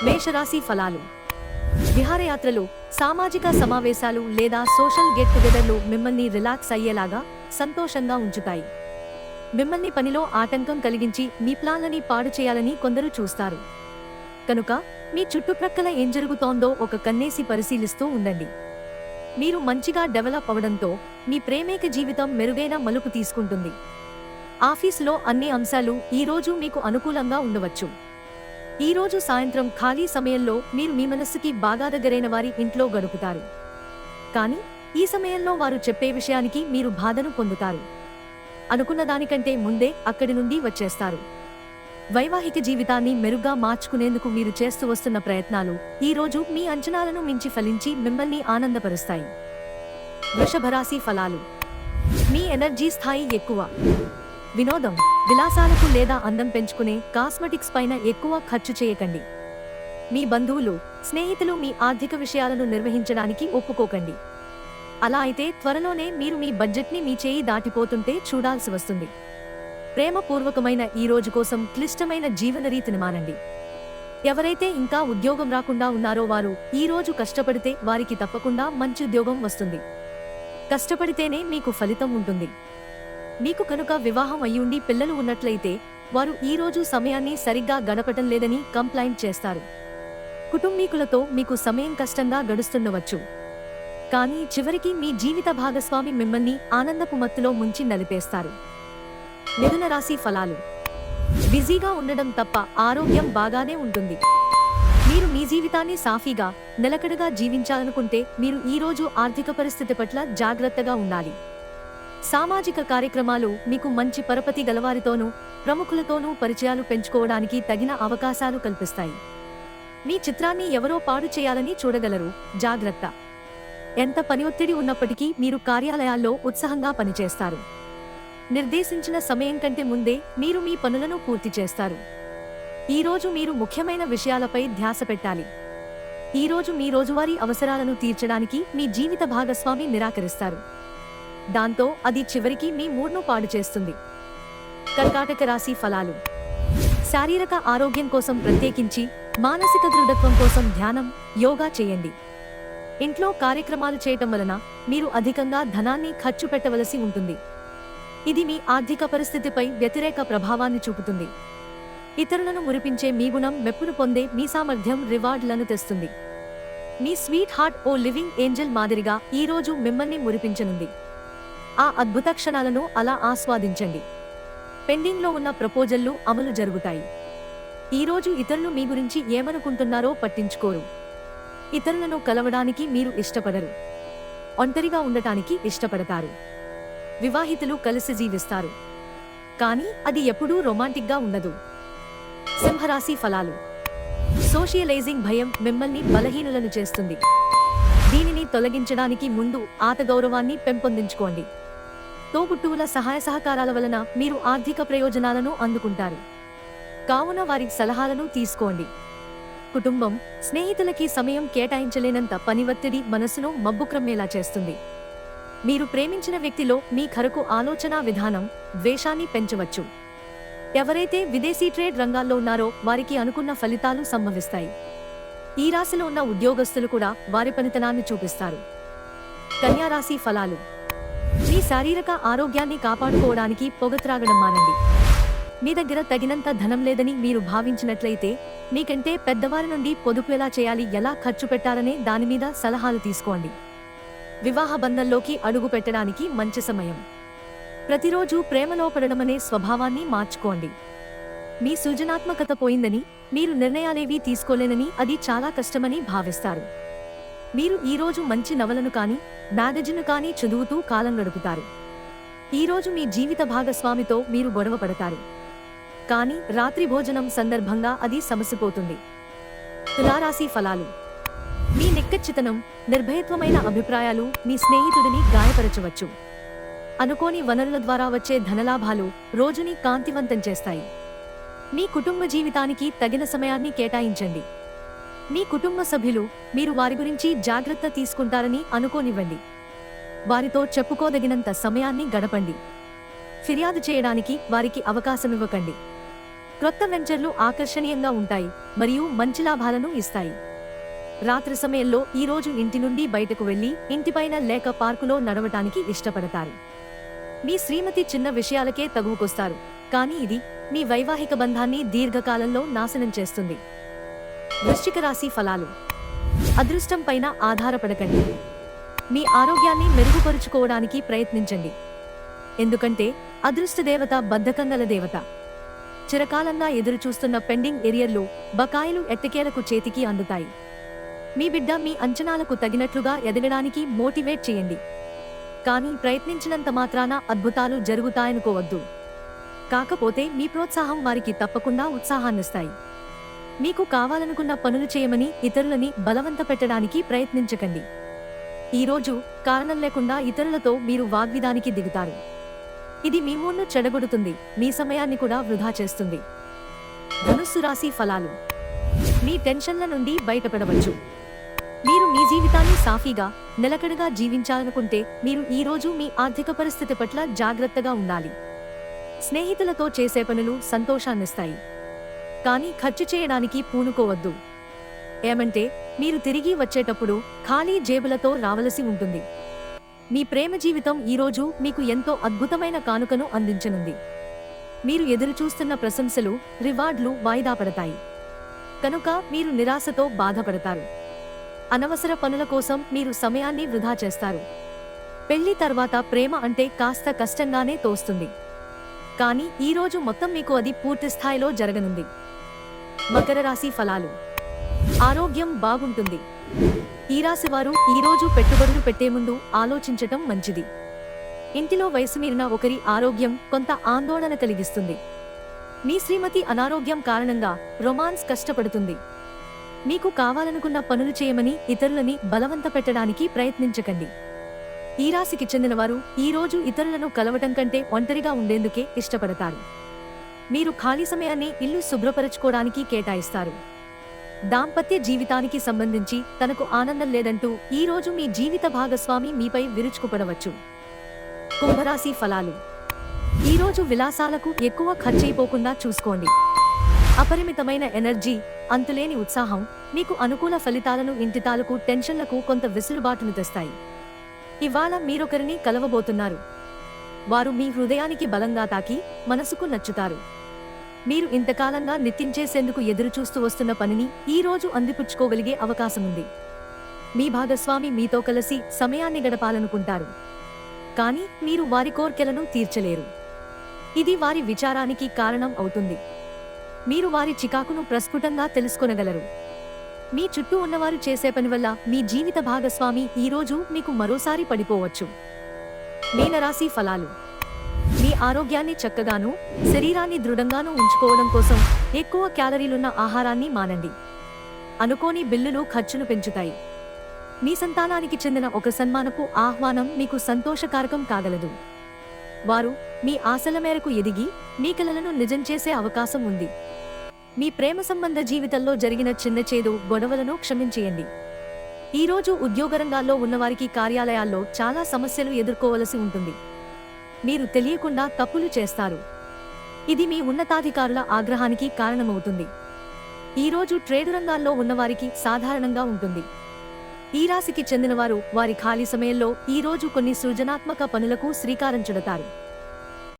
మేషరాశి ఫలాలు. విహారయాత్రలు, సామాజిక సమావేశాలు లేదా సోషల్ గెట్ టుగెదర్లు మిమ్మల్ని రిలాక్స్ అయ్యేలాగా, సంతోషంగా ఉంచుతాయి. మిమ్మల్ని పనిలో ఆటంకం కలిగించి మీ ప్లాన్లని పాడు చేయాలని కొందరు చూస్తారు. కనుక మీ చుట్టుప్రక్కల ఏం జరుగుతోందో ఒక కన్నేసి పరిశీలిస్తూ ఉండండి. మీరు మంచిగా డెవలప్ అవడంతో మీ ప్రేమేక జీవితం మెరుగైన మలుపు తీసుకుంటుంది. ఆఫీసులో అన్ని అంశాలు ఈరోజు మీకు అనుకూలంగా ఉండవచ్చు. ఈరోజు సాయంత్రం ఖాళీ సమయంలో మీరు మీ మనస్సుకి బాగా దగ్గరైన వారి ఇంట్లో గడుపుతారు. కానీ ఈ సమయంలో వారు చెప్పే విషయానికి మీరు బాధను పొందుతారు. అనుకున్న దానికంటే ముందే అక్కడి నుండి వచ్చేస్తారు. వైవాహిక జీవితాన్ని మెరుగ్గా మార్చుకునేందుకు మీరు చేస్తూ వస్తున్న ప్రయత్నాలు ఈరోజు మీ అంచనాలను మించి ఫలించి మిమ్మల్ని ఆనందపరుస్తాయి. వృషభరాశి ఫలాలు. మీ ఎనర్జీ స్థాయి ఎక్కువ. వినోదం, విలాసాలకు లేదా అందం పెంచుకునే కాస్మెటిక్స్ పైన ఎక్కువ ఖర్చు చేయకండి. మీ బంధువులు, స్నేహితులు మీ ఆర్థిక విషయాలను నిర్వహించడానికి ఒప్పుకోకండి. అలా అయితే త్వరలోనే మీరు మీ బడ్జెట్ని మీ చేయి దాటిపోతుంటే చూడాల్సి వస్తుంది. ప్రేమపూర్వకమైన ఈ రోజు కోసం క్లిష్టమైన జీవన రీతిని మానండి. ఎవరైతే ఇంకా ఉద్యోగం రాకుండా ఉన్నారో వారు ఈ రోజు కష్టపడితే వారికి తప్పకుండా మంచి ఉద్యోగం వస్తుంది. కష్టపడితేనే మీకు ఫలితం ఉంటుంది. మీకు కనుక వివాహం అయ్యుండి పిల్లలు ఉన్నట్లయితే వారు ఈ రోజు సమయాన్ని సరిగ్గా గడపటం లేదని కంప్లైంట్ చేస్తారు. కుటుంబీకులతో మీకు సమయం కష్టంగా గడుస్తుండవచ్చు. కానీ చివరికి మీ జీవిత భాగస్వామి మిమ్మల్ని ఆనందపు మత్తులో ముంచి నలిపేస్తారు. మిథున రాశి ఫలాలు. బిజీగా ఉండడం తప్ప ఆరోగ్యం బాగానే ఉంటుంది. మీరు మీ జీవితాన్ని సాఫీగా, నిలకడగా జీవించాలనుకుంటే మీరు ఈ రోజు ఆర్థిక పరిస్థితి పట్ల జాగ్రత్తగా ఉండాలి. సామాజిక కార్యక్రమాలు మీకు మంచి పరపతి గలవారితోనూ, ప్రముఖులతోనూ పరిచయాలు పెంచుకోవడానికి తగిన అవకాశాలు కల్పిస్తాయి. మీ చిత్రాన్ని ఎవరో పాడు చేయాలని చూడగలరు, జాగ్రత్త. ఎంత పని ఒత్తిడి ఉన్నప్పటికీ మీరు కార్యాలయాల్లో ఉత్సాహంగా పనిచేస్తారు. నిర్దేశించిన సమయం కంటే ముందే మీరు మీ పనులను పూర్తి చేస్తారు. ఈరోజు మీరు ముఖ్యమైన విషయాలపై ధ్యాస పెట్టాలి. ఈరోజు మీ రోజువారీ అవసరాలను తీర్చడానికి మీ జీవిత భాగస్వామి నిరాకరిస్తారు. దాంతో అది చివరికి మీ మూడ్ను పాడు చేస్తుంది. కర్కాటక రాశి ఫలాలు. శారీరక ఆరోగ్యం కోసం ప్రత్యేకించి మానసిక దృఢత్వం కోసం ధ్యానం, యోగా చేయండి. ఇంట్లో కార్యక్రమాలు చేయటం వలన మీరు అధికంగా ధనాన్ని ఖర్చు పెట్టవలసి ఉంటుంది. ఇది మీ ఆర్థిక పరిస్థితిపై వ్యతిరేక ప్రభావాన్ని చూపుతుంది. ఇతరులను మురిపించే మీ గుణం మెప్పును పొందే మీ సామర్థ్యం రివార్డులను తెస్తుంది. మీ స్వీట్ హార్ట్ ఓ లివింగ్ ఏంజెల్ మాదిరిగా ఈరోజు మిమ్మల్ని మురిపించనుంది. ఆ అద్భుత క్షణాలను అలా ఆస్వాదించండి. పెండింగ్లో ఉన్న ప్రపోజల్లు అమలు జరుగుతాయి. ఈరోజు ఇతరులు మీ గురించి ఏమనుకుంటున్నారో పట్టించుకోరు. ఇతరులను కలవడానికి మీరు ఇష్టపడరు. ఒంటరిగా ఉండటానికి ఇష్టపడతారు. వివాహితులు కలిసి జీవిస్తారు. కానీ అది ఎప్పుడూ రొమాంటిక్గా ఉండదు. సింహరాశి ఫలాలు. సోషియలైజింగ్ భయం మిమ్మల్ని బలహీనులను చేస్తుంది. దీనిని తొలగించడానికి ముందు ఆత్మగౌరవాన్ని పెంపొందించుకోండి. తోబుట్టువుల సహాయ సహకారాల వలన మీరు ఆర్థిక ప్రయోజనాలను అందుకుంటారు. కావున వారి సలహాలను తీసుకోండి. కుటుంబం, స్నేహితులకి సమయం కేటాయించలేనంత పని ఒత్తిడి మనసును మబ్బుక్రమ్మేలా చేస్తుంది. మీరు ప్రేమించిన వ్యక్తిలో మీ ఖరకు ఆలోచనా విధానం ద్వేషాన్ని పెంచవచ్చు. ఎవరైతే విదేశీ ట్రేడ్ రంగాల్లో ఉన్నారో వారికి అనుకున్న ఫలితాలు సంభవిస్తాయి. ఈ రాశిలో ఉన్న ఉద్యోగస్తులు కూడా వారి పనితనాన్ని చూపిస్తారు. కన్యా రాశి ఫలాలు. మీ శారీరక ఆరోగ్యాన్ని కాపాడుకోవడానికి పొగ త్రాగడం మానండి. మీ దగ్గర తగినంత ధనం లేదని మీరు భావించినట్లయితే మీకంటే పెద్దవారి నుండి పొదుపు ఎలా చేయాలి, ఎలా ఖర్చు పెట్టాలనే దానిమీద సలహాలు తీసుకోండి. వివాహ బంధంలోకి అడుగు పెట్టడానికి మంచి సమయం. ప్రతిరోజు ప్రేమలో పడడమనే స్వభావాన్ని మార్చుకోండి. మీ సృజనాత్మకత పోయిందని, మీరు నిర్ణయాలేవీ తీసుకోలేనని, అది చాలా కష్టమని భావిస్తారు. మీరు ఈరోజు మంచి నవలను కానీ, మ్యాగజిన్ను కానీ చదువుతూ కాలం గడుపుతారు. ఈరోజు మీ జీవిత భాగస్వామితో మీరు గొడవ పడతారు. కానీ రాత్రి భోజనం సందర్భంగా అది సమసిపోతుంది. తులారాశి ఫలాలు. మీ నిక్కచ్చితనం, నిర్భయత్వమైన అభిప్రాయాలు మీ స్నేహితుడిని గాయపరచవచ్చు. అనుకోని వనరుల ద్వారా వచ్చే ధనలాభాలు రోజుని కాంతివంతం చేస్తాయి. మీ కుటుంబ జీవితానికి తగిన సమయాన్ని కేటాయించండి. మీ కుటుంబ సభ్యులు మీరు వారి గురించి జాగ్రత్త తీసుకుంటారని అనుకోనివ్వండి. వారితో చెప్పుకోదగినంత సమయాన్ని గడపండి. ఫిర్యాదు చేయడానికి వారికి అవకాశమివ్వకండి. క్రొత్త వెంచర్లు ఆకర్షణీయంగా ఉంటాయి మరియు మంచి లాభాలను ఇస్తాయి. రాత్రి సమయంలో ఈ రోజు ఇంటి నుండి బయటకు వెళ్లి ఇంటిపైన లేక పార్కులో నడవటానికి ఇష్టపడతారు. మీ శ్రీమతి చిన్న విషయాలకే తగువుకొస్తారు, కానీ ఇది మీ వైవాహిక బంధాన్ని దీర్ఘకాలంలో నాశనం చేస్తుంది. వృశ్చిక రాశి ఫలాలు. అదృష్టం పైన ఆధారపడకండి. మీ ఆరోగ్యాన్ని మెరుగుపరుచుకోవడానికి ప్రయత్నించండి, ఎందుకంటే అదృష్ట దేవత బద్ధకంగల దేవత. చిరకాలంగా ఎదురుచూస్తున్న పెండింగ్ ఏరియర్లు, బకాయిలు ఎట్టకేలకు చేతికి అందుతాయి. మీ బిడ్డ మీ అంచనాలకు తగినట్లుగా ఎదగడానికి మోటివేట్ చేయండి, కానీ ప్రయత్నించినంత మాత్రాన అద్భుతాలు జరుగుతాయనుకోవద్దు. కాకపోతే మీ ప్రోత్సాహం వారికి తప్పకుండా ఉత్సాహాన్నిస్తాయి. మీకు కావాలనుకున్న పనులు చేయమని ఇతరులని బలవంత పెట్టడానికి ప్రయత్నించకండి. ఈరోజు కారణం లేకుండా ఇతరులతో మీరు వాగ్విదానికి దిగుతారు. ఇది మీ మూడ్ను చెడగొడుతుంది, మీ సమయాన్ని కూడా వృధా చేస్తుంది. ధనుస్సు రాశి ఫలాలు. మీ టెన్షన్ల నుండి బయటపడవచ్చు. మీరు మీ జీవితాన్ని సాఫీగా, నిలకడగా జీవించాలనుకుంటే మీరు ఈరోజు మీ ఆర్థిక పరిస్థితి పట్ల జాగ్రత్తగా ఉండాలి. స్నేహితులతో చేసే పనులు సంతోషాన్నిస్తాయి, కానీ ఖర్చు చేయడానికి పూనుకోవద్దు. ఏమంటే మీరు తిరిగి వచ్చేటప్పుడు ఖాళీ జేబులతో రావలసి ఉంటుంది. మీ ప్రేమ జీవితం ఈరోజు మీకు ఎంతో అద్భుతమైన కానుకను అందించనుంది. మీరు ఎదురుచూస్తున్న ప్రశంసలు, రివార్డులు వాయిదా పడతాయి, కనుక మీరు నిరాశతో బాధపడతారు. అనవసర పనుల కోసం మీరు సమయాన్ని వృధా చేస్తారు. పెళ్లి తర్వాత ప్రేమ అంటే కాస్త కష్టంగానే తోస్తుంది, కానీ ఈరోజు మొత్తం మీకు అది పూర్తి స్థాయిలో జరగనుంది. మకర రాశి ఫలాలు. ఆరోగ్యం బాగుంటుంది. ఈ రాశి వారు ఈరోజు పెట్టుబడులు పెట్టే ముందు ఆలోచించటం మంచిది. ఇంటిలో వయసు మీరిన ఒకరి ఆరోగ్యం కొంత ఆందోళన కలిగిస్తుంది. మీ శ్రీమతి అనారోగ్యం కారణంగా రొమాన్స్ కష్టపడుతుంది. మీకు కావాలనుకున్న పనులు చేయమని ఇతరులని బలవంత పెట్టడానికి ప్రయత్నించకండి. ఈ రాశికి చెందినవారు ఈరోజు ఇతరులను కలవటం కంటే ఒంటరిగా ఉండేందుకే ఇష్టపడతారు. మీరు ఖాళీ సమయాన్ని ఇల్లు శుభ్రపరచుకోవడానికి కేటాయిస్తారు. దాంపత్య జీవితానికి సంబంధించి తనకు ఆనందం లేదంటూ ఈరోజు మీ జీవిత భాగస్వామి మీపై విరుచుకుపడవచ్చు. కుంభరాశి ఫలాలు. ఈరోజు విలాసాలకు ఎక్కువ ఖర్చయిపోకుండా చూసుకోండి. అపరిమితమైన ఎనర్జీ, అంతులేని ఉత్సాహం మీకు అనుకూల ఫలితాలను, ఇంటి తాలూకు టెన్షన్లకు కొంత వెసులుబాటును తెస్తాయి. ఇవాళ మీరొకరిని కలవబోతున్నారు. వారు మీ హృదయానికి బలంగా తాకి మనసుకు నచ్చుతారు. మీరు ఇంతకాలంగా నిత్యించేసేందుకు ఎదురుచూస్తూ వస్తున్న పనిని ఈరోజు అందిపుచ్చుకోగలిగే అవకాశముంది. మీ భాగస్వామి మీతో కలిసి సమయాన్ని గడపాలనుకుంటారు, కానీ మీరు వారి కోర్కెలను తీర్చలేరు. ఇది వారి విచారానికి కారణం అవుతుంది. మీరు వారి చికాకును ప్రస్ఫుటంగా తెలుసుకొనగలరు. మీ చుట్టూ ఉన్నవారు చేసే పని వల్ల మీ జీవిత భాగస్వామి ఈరోజు మీకు మరోసారి పడిపోవచ్చు. మీనరాశి ఫలాలు. మీ ఆరోగ్యాన్ని చక్కగాను, శరీరాన్ని దృఢంగాను ఉంచుకోవడం కోసం ఎక్కువ క్యాలరీలున్న ఆహారాన్ని మానండి. అనుకోని బిల్లులు ఖర్చును పెంచుతాయి. మీ సంతానానికి చెందిన ఒక సన్మానపు ఆహ్వానం మీకు సంతోషకారకం కాగలదు. వారు మీ ఆశల మేరకు ఎదిగి మీ కలలను నిజం చేసే అవకాశం ఉంది. మీ ప్రేమ సంబంధ జీవితంలో జరిగిన చిన్న చేదు గొడవలను క్షమించేయండి. ఈరోజు ఉద్యోగరంగాల్లో ఉన్నవారికి కార్యాలయాల్లో చాలా సమస్యలు ఎదుర్కోవలసి ఉంటుంది. మీరు తెలియకుండా తప్పులు చేస్తారు. ఇది మీ ఉన్నతాధికారుల ఆగ్రహానికి కారణమవుతుంది. ఈరోజు ట్రేడు రంగాల్లో ఉన్నవారికి సాధారణంగా ఉంటుంది. ఈ రాశికి చెందినవారు వారి ఖాళీ సమయంలో ఈరోజు కొన్ని సృజనాత్మక పనులకు శ్రీకారం చుడతారు.